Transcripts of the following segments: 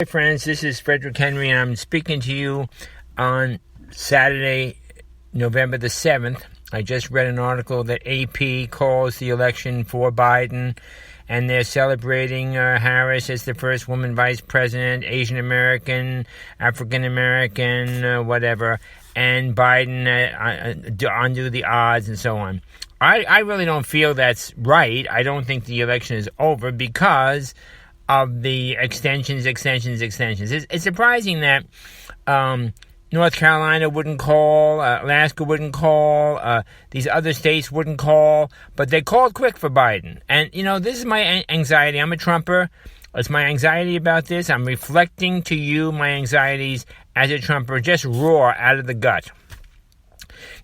Hi friends, this is Frederick Henry and I'm speaking to you on Saturday, November the 7th. I just read an article that AP calls the election for Biden and they're celebrating Harris as the first woman vice president, Asian American, African American, whatever, and Biden undo the odds and so on. I really don't feel that's right. I don't think the election is over because of the extensions. It's surprising that North Carolina wouldn't call, Alaska wouldn't call, these other states wouldn't call, but they called quick for Biden. And, this is my anxiety. I'm a Trumper. It's my anxiety about this. I'm reflecting to you my anxieties as a Trumper, just raw out of the gut.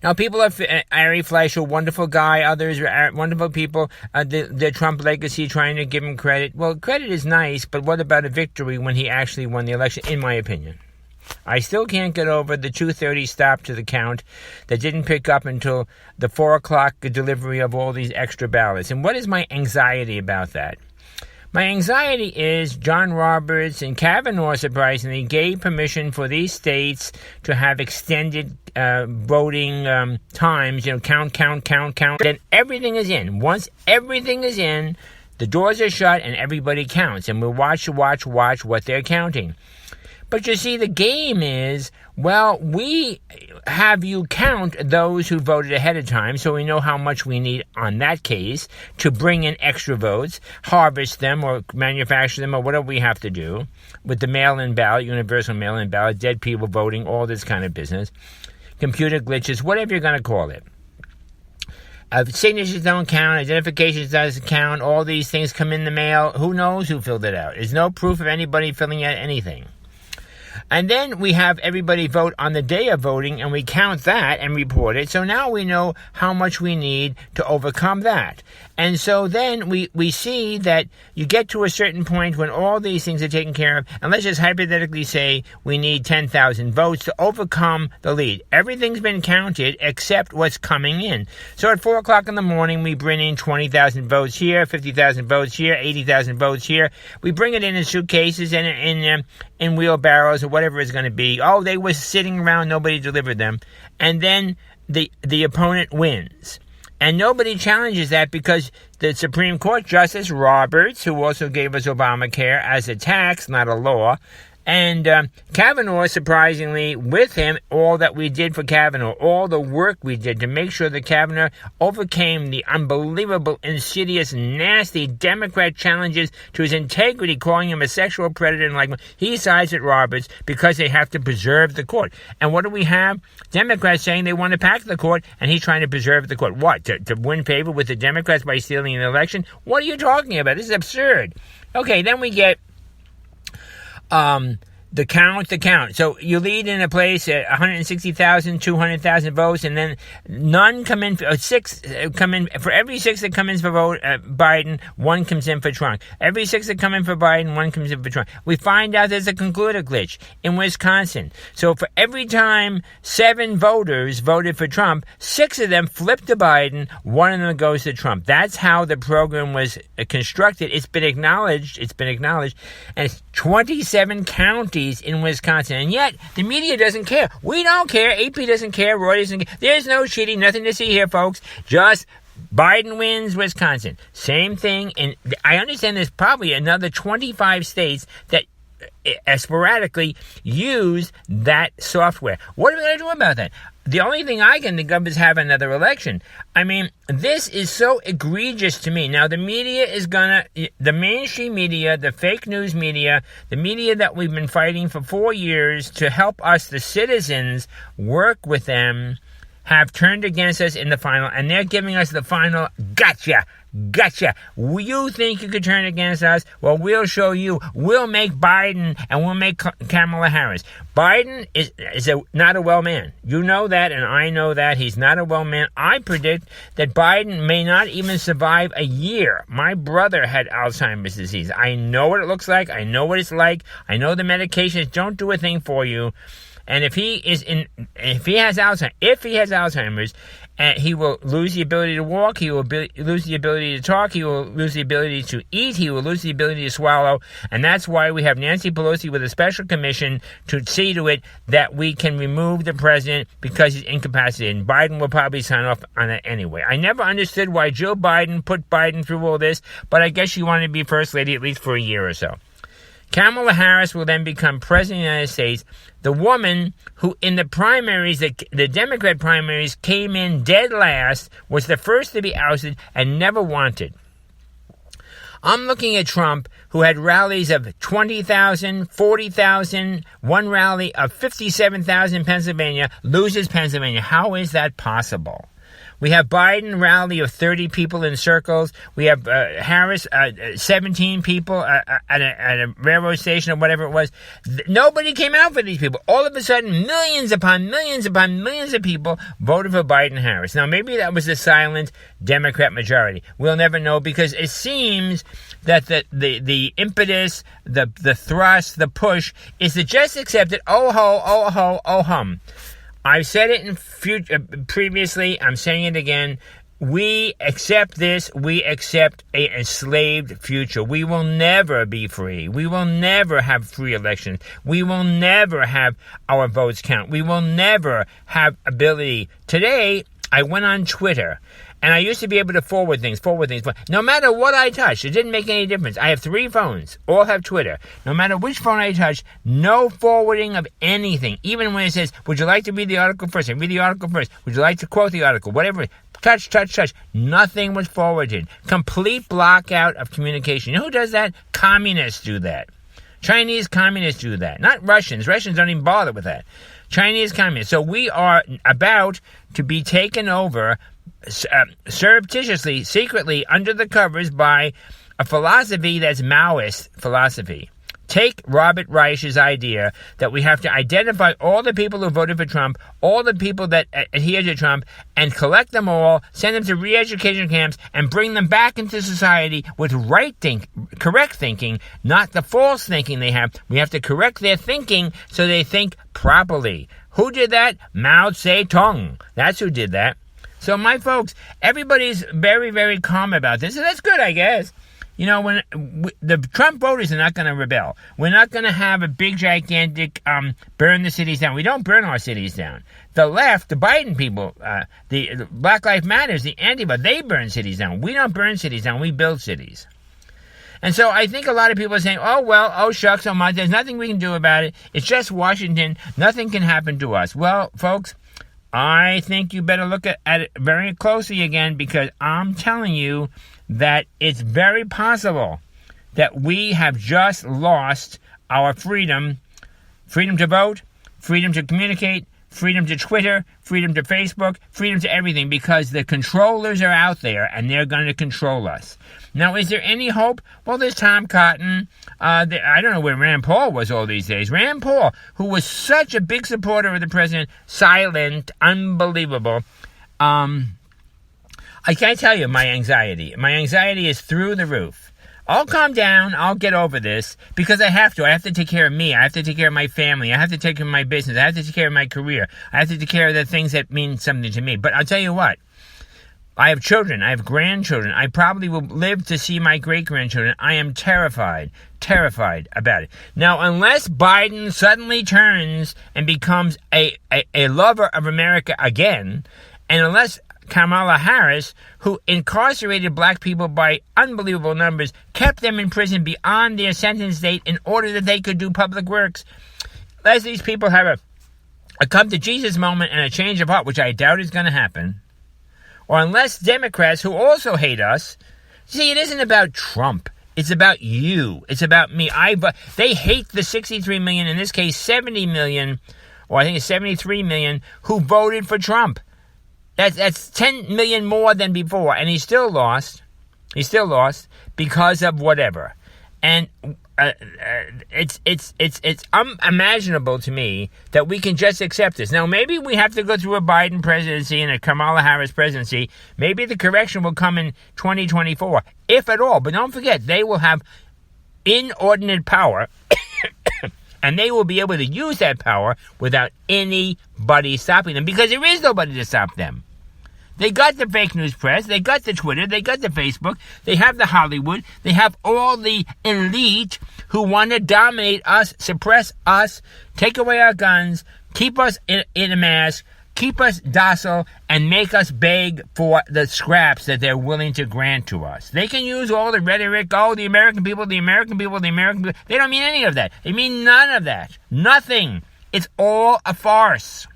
Now, people are Ari Fleischer, wonderful guy. Others are wonderful people. The Trump legacy, trying to give him credit. Well, credit is nice, but what about a victory when he actually won the election, in my opinion? I still can't get over the 2:30 stop to the count that didn't pick up until the 4 o'clock delivery of all these extra ballots. And what is my anxiety about that? My anxiety is John Roberts and Kavanaugh, surprisingly, gave permission for these states to have extended voting times, count. Then everything is in. Once everything is in, the doors are shut and everybody counts. And we'll watch what they're counting. But you see, the game is, well, we have you count those who voted ahead of time so we know how much we need on that case to bring in extra votes, harvest them or manufacture them or whatever we have to do with the mail-in ballot, universal mail-in ballot, dead people voting, all this kind of business, computer glitches, whatever you're going to call it. Signatures don't count, identifications doesn't count, all these things come in the mail. Who knows who filled it out? There's no proof of anybody filling out anything. And then we have everybody vote on the day of voting, and we count that and report it. So now we know how much we need to overcome that. And so then we see that you get to a certain point when all these things are taken care of, and let's just hypothetically say we need 10,000 votes to overcome the lead. Everything's been counted except what's coming in. So at 4 o'clock in the morning, we bring in 20,000 votes here, 50,000 votes here, 80,000 votes here. We bring it in suitcases and in wheelbarrows or whatever it's going to be. Oh, they were sitting around, nobody delivered them. And then the opponent wins. And nobody challenges that because the Supreme Court Justice Roberts, who also gave us Obamacare as a tax, not a law, and Kavanaugh, surprisingly, with him, all that we did for Kavanaugh, all the work we did to make sure that Kavanaugh overcame the unbelievable, insidious, nasty Democrat challenges to his integrity, calling him a sexual predator and like, he sides with Roberts because they have to preserve the court. And what do we have? Democrats saying they want to pack the court, and he's trying to preserve the court. What? To win favor with the Democrats by stealing an election? What are you talking about? This is absurd. Okay, then we get the count. So you lead in a place at 160,000, 200,000 votes, and then none come in, six come in. For every six that come in for Biden, one comes in for Trump. Every six that come in for Biden, one comes in for Trump. We find out there's a concluder glitch in Wisconsin. So for every time 7 voters voted for Trump, 6 of them flipped to Biden, 1 of them goes to Trump. That's how the program was constructed. It's been acknowledged, and it's 27 counties in Wisconsin, and yet the media doesn't care. We don't care. AP doesn't care. Reuters doesn't care. There's no cheating. Nothing to see here, folks. Just Biden wins Wisconsin. Same thing. And I understand there's probably another 25 states that sporadically use that software. What are we going to do about that? The only thing I can think of is have another election. I mean, this is so egregious to me. Now, the media is the mainstream media, the fake news media, the media that we've been fighting for 4 years to help us, the citizens, work with them, have turned against us in the final, and they're giving us the final gotcha. You think you could turn against us? Well, we'll show you. We'll make Biden and we'll make Kamala Harris. Biden is not a well man. You know that, and I know that. He's not a well man. I predict that Biden may not even survive a year. My brother had Alzheimer's disease. I know what it looks like. I know what it's like. I know the medications don't do a thing for you. And if he has Alzheimer's, he will lose the ability to walk, he will lose the ability to talk, he will lose the ability to eat, he will lose the ability to swallow, and that's why we have Nancy Pelosi with a special commission to see to it that we can remove the president because he's incapacitated, and Biden will probably sign off on it anyway. I never understood why Jill Biden put Biden through all this, but I guess she wanted to be First Lady at least for a year or so. Kamala Harris will then become President of the United States. The woman who in the primaries, the Democrat primaries, came in dead last, was the first to be ousted and never wanted. I'm looking at Trump, who had rallies of 20,000, 40,000, one rally of 57,000 in Pennsylvania, loses Pennsylvania. How is that possible? We have Biden rally of 30 people in circles. We have Harris, 17 people at a railroad station or whatever it was. Nobody came out for these people. All of a sudden, millions upon millions upon millions of people voted for Biden-Harris. Now, maybe that was a silent Democrat majority. We'll never know, because it seems that the impetus, the thrust, the push is to just accept it. Oh ho, oh ho, oh hum. I've said it previously, I'm saying it again. We accept this. We accept an enslaved future. We will never be free. We will never have free elections. We will never have our votes count. We will never have ability. Today, I went on Twitter, and I used to be able to forward things. No matter what I touched, it didn't make any difference. I have 3 phones. All have Twitter. No matter which phone I touch, no forwarding of anything. Even when it says, would you like to read the article first? I read the article first. Would you like to quote the article? Whatever. Touch. Nothing was forwarded. Complete blockout of communication. You know who does that? Communists do that. Chinese communists do that. Not Russians. Russians don't even bother with that. Chinese communists. So we are about to be taken over surreptitiously, secretly, under the covers by a philosophy that's Maoist philosophy. Take Robert Reich's idea that we have to identify all the people who voted for Trump, all the people that adhere to Trump, and collect them all, send them to re-education camps, and bring them back into society with correct thinking, not the false thinking they have. We have to correct their thinking so they think properly. Who did that? Mao Zedong. That's who did that. So, my folks, everybody's very, very calm about this, and that's good, I guess. You know, when the Trump voters are not going to rebel. We're not going to have a big, gigantic burn the cities down. We don't burn our cities down. The left, the Biden people, the Black Lives Matters, the Antifa, they burn cities down. We don't burn cities down. We build cities. And so I think a lot of people are saying, oh, well, oh, shucks, oh, my, there's nothing we can do about it. It's just Washington. Nothing can happen to us. Well, folks, I think you better look at it very closely again, because I'm telling you that it's very possible that we have just lost our freedom to vote, freedom to communicate, freedom to Twitter, freedom to Facebook, freedom to everything, because the controllers are out there and they're going to control us. Now, is there any hope? Well, there's Tom Cotton. I don't know where Rand Paul was all these days. Rand Paul, who was such a big supporter of the president, silent, unbelievable. I can't tell you my anxiety. My anxiety is through the roof. I'll calm down. I'll get over this because I have to. I have to take care of me. I have to take care of my family. I have to take care of my business. I have to take care of my career. I have to take care of the things that mean something to me. But I'll tell you what. I have children. I have grandchildren. I probably will live to see my great-grandchildren. I am terrified about it. Now, unless Biden suddenly turns and becomes a lover of America again, and unless Kamala Harris, who incarcerated black people by unbelievable numbers, kept them in prison beyond their sentence date in order that they could do public works, unless these people have a come-to-Jesus moment and a change of heart, which I doubt is going to happen, or unless Democrats, who also hate us, see, it isn't about Trump. It's about you. It's about me. They hate the 63 million, in this case 70 million, or I think it's 73 million, who voted for Trump. That's 10 million more than before, and he still lost. He still lost because of whatever. And it's unimaginable to me that we can just accept this. Now, maybe we have to go through a Biden presidency and a Kamala Harris presidency. Maybe the correction will come in 2024, if at all. But don't forget, they will have inordinate power. And they will be able to use that power without anybody stopping them, because there is nobody to stop them. They got the fake news press, they got the Twitter, they got the Facebook, they have the Hollywood, they have all the elite who want to dominate us, suppress us, take away our guns, keep us in a mask, keep us docile, and make us beg for the scraps that they're willing to grant to us. They can use all the rhetoric, the American people, the American people, the American people. They don't mean any of that. They mean none of that. Nothing. It's all a farce.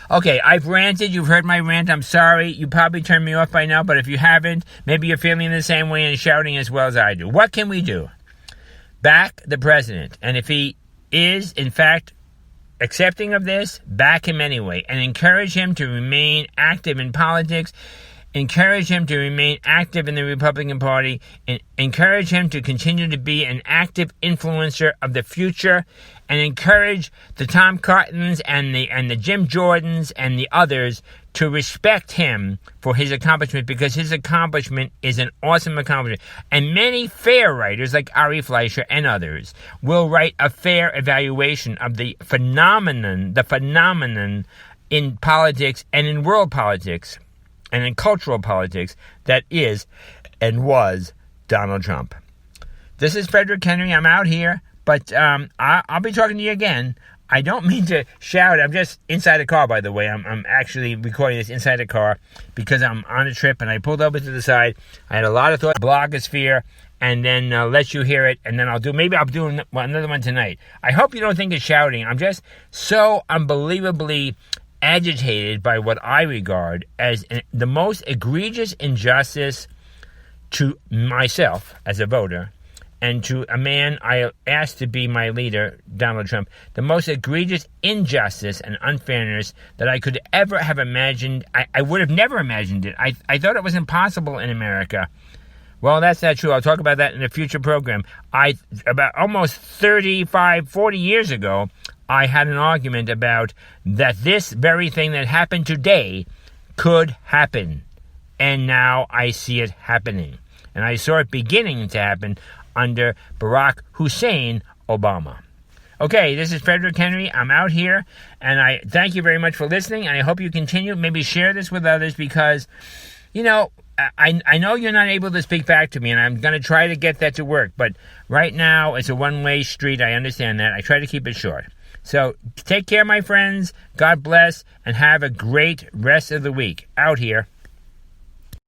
Okay, I've ranted. You've heard my rant. I'm sorry. You probably turned me off by now, but if you haven't, maybe you're feeling the same way and shouting as well as I do. What can we do? Back the president. And if he is, in fact, accepting of this, back him anyway, and encourage him to remain active in politics, encourage him to remain active in the Republican Party, and encourage him to continue to be an active influencer of the future, and encourage the Tom Cottons and the Jim Jordans and the others to respect him for his accomplishment, because his accomplishment is an awesome accomplishment. And many fair writers like Ari Fleischer and others will write a fair evaluation of the phenomenon in politics and in world politics and in cultural politics that is and was Donald Trump. This is Frederick Henry. I'm out here, but I'll be talking to you again. I don't mean to shout. I'm just inside the car, by the way. I'm actually recording this inside the car because I'm on a trip, and I pulled over to the side. I had a lot of thoughts, blogosphere, and then let you hear it, and then I'll do another one tonight. I hope you don't think it's shouting. I'm just so unbelievably agitated by what I regard as the most egregious injustice to myself as a voter, and to a man I asked to be my leader, Donald Trump, the most egregious injustice and unfairness that I could ever have imagined. I would have never imagined it. I thought it was impossible in America. Well, that's not true. I'll talk about that in a future program. About almost 35, 40 years ago, I had an argument about that this very thing that happened today could happen. And now I see it happening. And I saw it beginning to happen under Barack Hussein Obama. Okay, this is Frederick Henry. I'm out here, and I thank you very much for listening, and I hope you continue. Maybe share this with others, because, you know, I know you're not able to speak back to me, and I'm going to try to get that to work. But right now, it's a one-way street. I understand that. I try to keep it short. So take care, my friends. God bless, and have a great rest of the week. Out here.